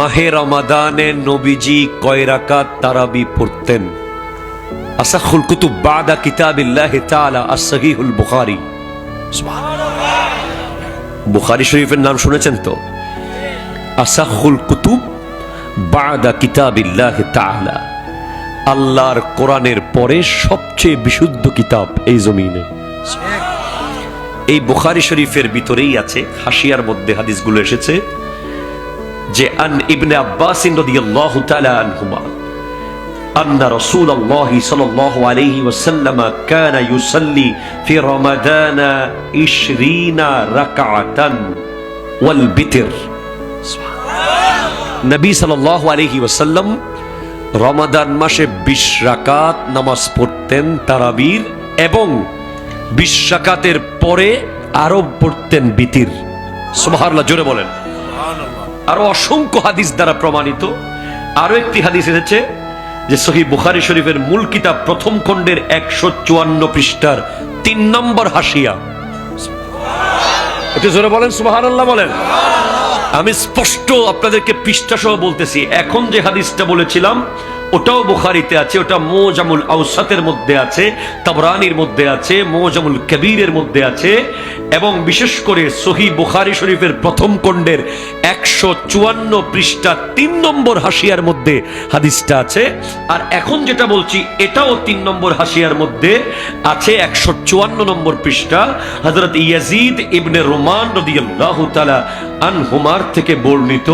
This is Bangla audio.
মাহে রমাদানে নবীজি কয় রাকাত তারাবি পড়তেন? আসাখুল কুতুব বাদা কিতাবিল্লাহি তাআলা as-সহিহুল বুখারী। বুখারী শরীফের নাম শুনেছেন তো? আসাখুল কুতুব বাদা কিতাবিল্লাহি তাআলা, আল্লাহর কোরআনের পরে সবচেয়ে বিশুদ্ধ কিতাব এই জমিনে। এই বুখারী শরীফের ভিতরেই আছে, হাসিয়ার মধ্যে হাদিসগুলো এসেছে যে আন ইবনে আব্বাস রাদিয়াল্লাহু তাআলা আনহুমা আন্না রাসূলুল্লাহ সাল্লাল্লাহু আলাইহি ওয়াসাল্লাম কানা ইউসাল্লি ফি রমাদান 20 রাকাতান ওয়াল বিতর। নবী সাল্লাল্লাহু আলাইহি ওয়াসাল্লাম রমাদান মাসে 20 রাকাত নামাজ পড়তেন তারাবির, এবং 20 রাকাতের পরে আরো পড়তেন বিতির। সুবহানাল্লাহ, জোরে বলেন। আরো অসংখ্য হাদিস দ্বারা প্রমাণিত। আরো একটি হাদিস এসেছে যে সহিহ বুখারী শরীফের মূল কিতাব প্রথম খণ্ডের 154 পৃষ্ঠার 3 নম্বর হাসিয়া। একটু জোরে বলেন সুবহানাল্লাহ বলেন। আমি স্পষ্ট আপনাদেরকে পৃষ্ঠা সহ বলতেছি, এখন যে হাদিসটা বলেছিলাম ওটাও বুখারীতে আছে, ওটা মুজামুল আওসাতের মধ্যে আছে, তাবরানির মধ্যে আছে, মুজামুল কবিরের মধ্যে আছে, এবং বিশেষ করে সহিহ বুখারী শরীফের প্রথম খণ্ডের 154 পৃষ্ঠা 3 নম্বর হাসিয়ার মধ্যে হাদিসটা আছে। আর এখন যেটা বলছি এটাও 3 নম্বর হাসিয়ার মধ্যে আছে, 154 নম্বর পৃষ্ঠা। হযরত ইয়াজিদ ইবনে রুমান রাদিয়াল্লাহু তাআলা আনহুমার থেকে বর্ণিত।